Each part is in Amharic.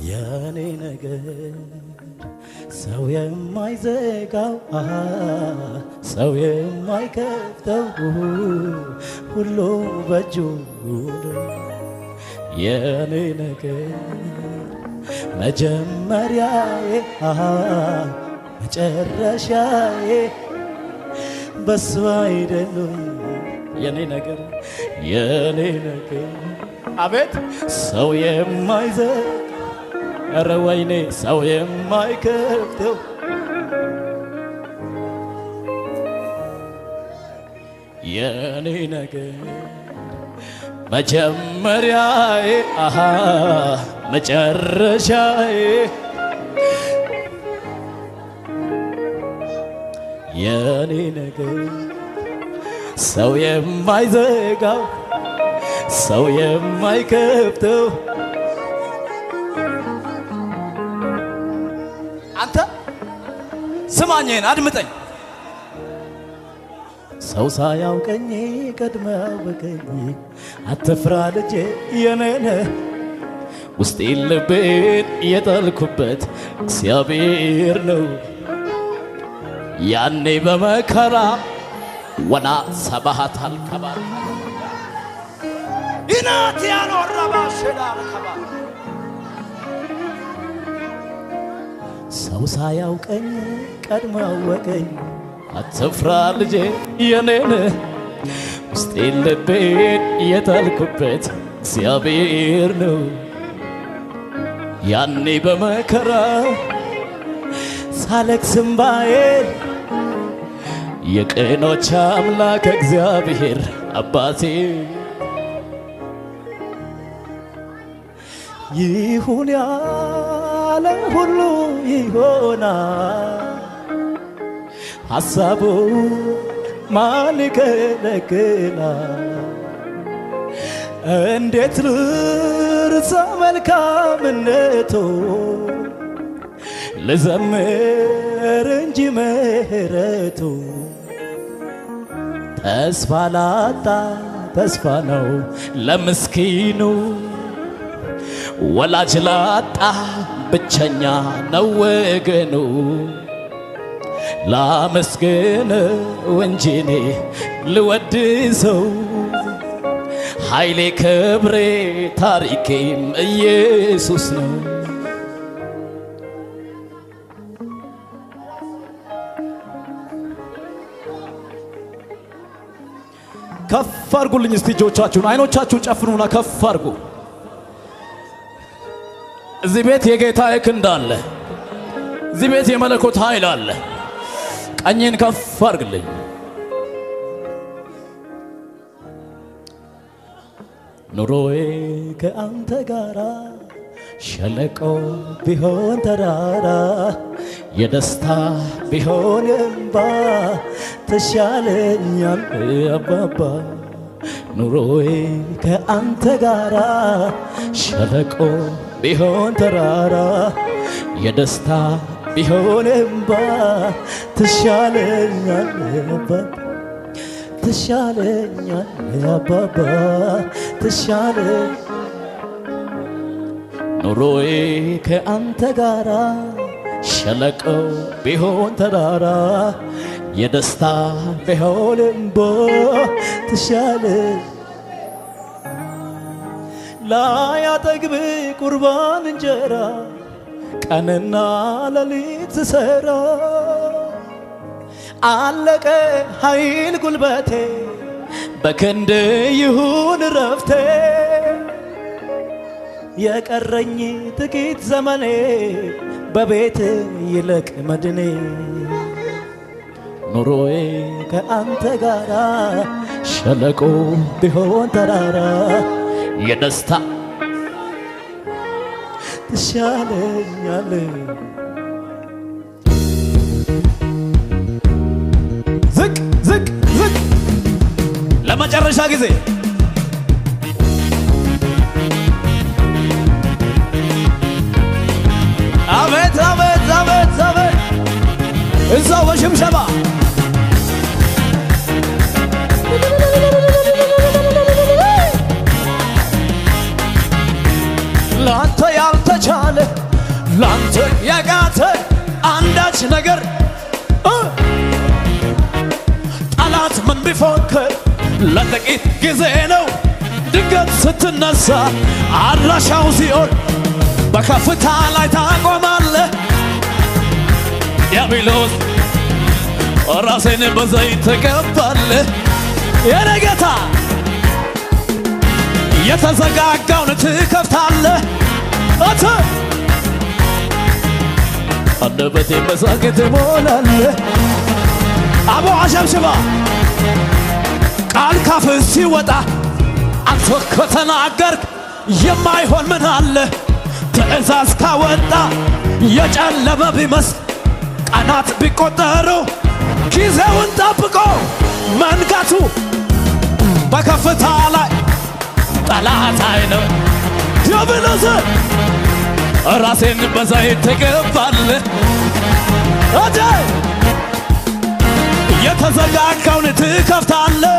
የኔ ነገር ሰው የማይዘጋው ሰው የማይከፍተው ሁሉ በእጁ የኔ ነገር መጀመሪያዬ መጨረሻዬ በሱ አይደለም የኔ ነገር አቤት ሰው የማይዘጋ ኧረ ወይኔ ሰው የማይከፍተው የኔ ነገር መጀመሪያዬ መጨረሻዬ የኔ ነገር ሰው የማይዘጋው ሰው የማይከፍተው አንተ ስማኝን አድምጠኝ ሰው ሳያውቀኝ ቀድመህ አወቀኝ አትፍራ ልጄ የኔ ነህ ውስጤን ልቤን የጣልኩበት እግዚአብሔር ነው ያኔ በመከራ ወና ሰባሃት አልከባል ኢናት ያኖረባ ሸዳር ከባል ሰው ሳያውቀኝ ቀድሞ አወቀኝ አትፍራ ልጄ የኔ ነህ ውስጤን ልቤን የጣልኩበት እግዚአብሔር ነው ያኔ በመከራ ሳለቅስ እንባዬን የቅኖች አምላክ እግዚአብሔር አባቴ ይሁን ያለ ሁሉ ይሆናል ሐሳቡ ማን ይከለክላል እንዴት ልርሳ መልካምነቱ ልዘምር እንጂ ምሕረቱ ተስፋ ላጣ ተስፋ ነው ለምስኪኑ ወላጅ ላጣ ብቸኛ ነው ወገኑ ላመስግነው እንጂ እኔ ልወድሰው ኃይሌ ክብሬ ታሪኬም ኢየሱስ ነው ከፍ አድርጉልኝ እስቲ እጆቻችሁን አይኖቻችሁን ጨፍኑና ከፍ አድርጉ እዚህ ቤት የጌታ ክንድ አለ እዚህ ቤት የመለኮት ኃይል አለ ቀኝን ከፍ አድርግልኝ ኑሮዬ ከአንተ ጋራ ሸለቆ ቢሆን ተራራ የደስታ ቢሆን እንባ ተሻለኛል አባባ ኑሮዬ ከአንተ ጋራ ሸለቆ ቢሆን ተራራ የደስታ ቢሆን እንባ ተሻለኛል አባባ ተሻለኛል አባባ ተሻለ ኑሮዬ ከአንተ ጋራ ሸለቆ ቢሆን ተራራ የደስታ ቢሆን እንባ ተሻለ ላያጠግብ ቁርባን እንጀራ ቀንና ሌሊት ስሰራ አለቀ ኃይል ጉልበቴ በክንድ ይሁን ረፍቴ የቀረኝ ጥቂት ዘመኔ በቤት ይለቅ መድኔ ኑሮዬ ከአንተ ጋራ ሸለቆ ቢሆን ተራራ የደስታ ትሻለኛል ዝቅ ዝቅ ዝቅ ለመጨረሻ ጊዜ አቤት አቤት አቤት አቤት እዛው በሽምሸባ ላንተ ያልተቻለ ላንተ ያቃተ አንዳች ነገር ጠላት ምን ቢፎክር ለጥቂት ጊዜ ነው ድንገት ስትነሳ አድራሻው ሲኦል በከፍታ ላይ ታቆማለህ ዲያብሎስ ራሴን በዘይት ተቀባለህ የኔ ጌታ የተዘጋጋውን ትከፍታለህ አንተ አንደበቴ በሳቅ ትሞላለህ አቦ አሸብሽባ ቃል ካፍህ ሲወጣ አንተ ከተናገርክ የማይሆን ምን አለ ትእዛዝ ካወጣ የጨለመ ቢመስል ቀናት ቢቆጠሩ ጊዜውን ጠብቆ መንጋቱ በከፍታ ላይ ጠላት አይነው ዲያብሎስ ራሴን በዘይት ተቀባለህ አጄ የተዘጋጋውን ትከፍታለህ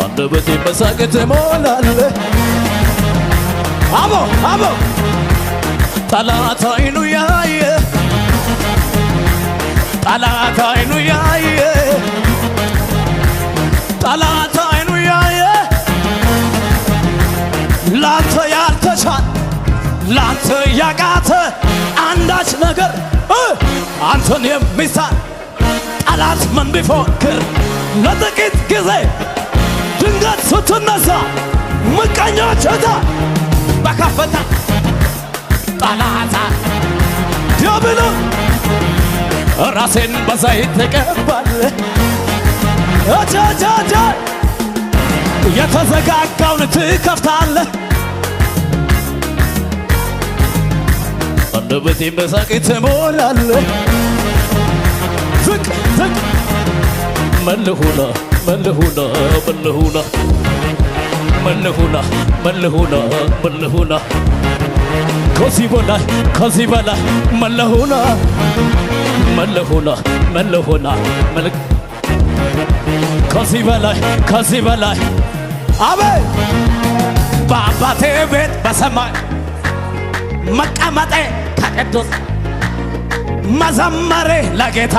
አንደበቴ በሳቅ ትሞላለህ አቦ አቦ ጠላት አይኑ ያየ ጠላት አይኑ ያየ ጠላት አይኑ ያየ ላንተ ያልተቻለ ላንተ ያቃተ አንዳች ነገር አንተን የሚሳል ጠላት ምን ቢፎክር ለጥቂት ጊዜ ድንገት ስትነሳ ምቀኞች በከፍታ ጠላት ዲያብሎስ ራሴን በዘይት ተቀባለህ አጃጃጃ የተዘጋጋውን ትከፍታለህ አንደበቴ በሳቅ ትሞላለህ ዝቅ ዝቅ መልሁና መልሁና መልሁና መልሁና መልሁና መልሁና ከዚህ በላይ መልሁና መልሁና መልሁና ከዚህ በላይ አቤት በአባቴ ቤት በሰማይ መቀመጤ ከቅዱስ መዘመሬ ለጌታ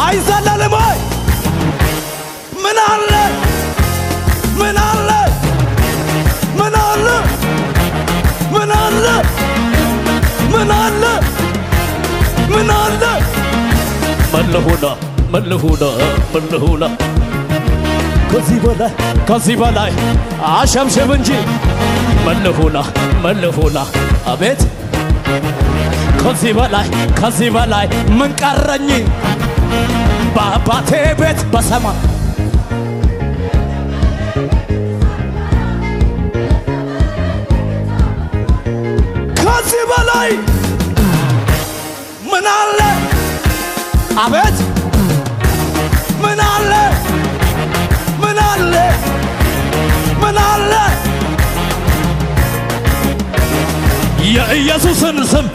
አይዘለልም ወይ ምን አለ ምን አለ ምን አለ ምን አለ ምን አለ ምን አለ መልሁና መልሁና መልሁና ከዚህ በላይ አሸብሽብ እንጂ መልሁና መልሁና አቤት ከዚህ በላይ ምን ቀረኝ በአባቴ ቤት በሰማይ ከዚህ በላይ ምን አለ አቤት ምን አለ ምን አለ ምን አለ የኢየሱስን ስም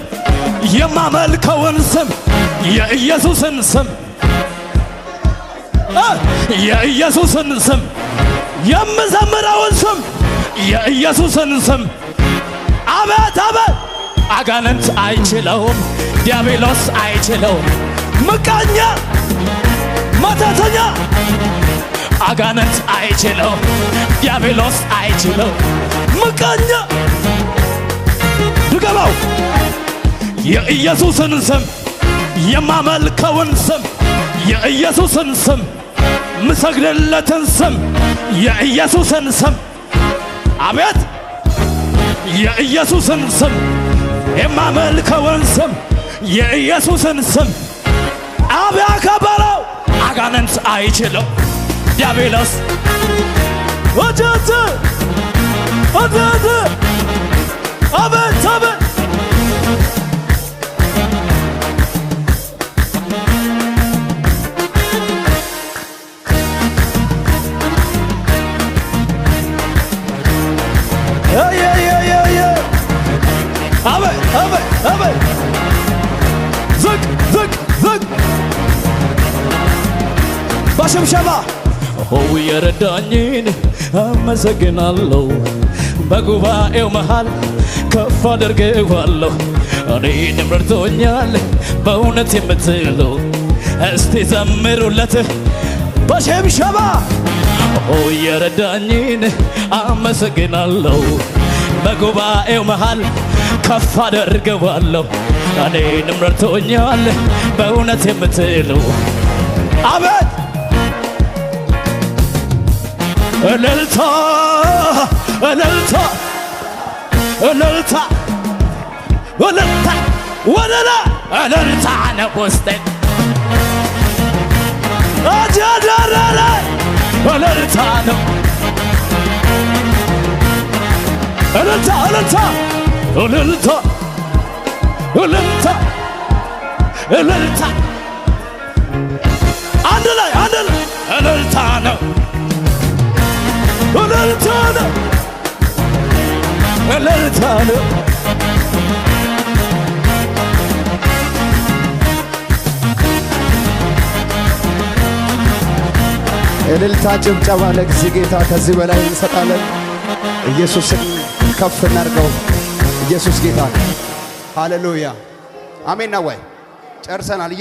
የማመልከውን ስም የኢየሱስን ስም የኢየሱስን ስም የምዘምረውን ስም የኢየሱስን ስም አቤት አቤት አጋንንት አይችለውም ዲያብሎስ አይችለውም ምቀኛ መተተኛ አጋንንት አይችለውም ዲያብሎስ አይችለውም ምቀኛ ድገማው የኢየሱስን ስም የማመልከውን ስም የኢየሱስን ስም ምሰግድለትን ስም የኢየሱስን ስም አቤት የኢየሱስን ስም የማመልከውን ስም የኢየሱስን ስም አብያ ከበረው አጋንንት አይችለው ዲያብሎስ ወጀት ወጀት አቤት አቤት አቤት ዝቅ ዝቅ ዝቅ በሽብሸባ የረዳኝን አመሰግናለሁ በጉባኤው መሃል ከፍ አደርገዋለሁ። እኔንም ረድቶኛል በእውነት የምትሉ እስቲ ዘምሩለት በሸብሸባ። የረዳኝን አመሰግናለሁ። በጉባኤው መሃል ከፍ አደርገዋለሁ። እኔንም ረድቶኛል በእውነት የምትሉ አቤት እልልታ እልልታ እልልታ እልልታ ወለላ እልልታ ነው ውስጤ አጃዳራላ እልልታ ነው እልልታ እልልታ እልልታ እልልታ እልልታ አንድ ላይ እልልታ ነው እልልታ ነው እልልታ ነው። እልልታ ጭብጨባ ለእግዚእ ጌታ ከዚህ በላይ እንሰጣለን። ኢየሱስን ከፍ እናድርገው። ኢየሱስ ጌታ ነው። ሃሌሉያ አሜን ነው ወይ? ጨርሰናል።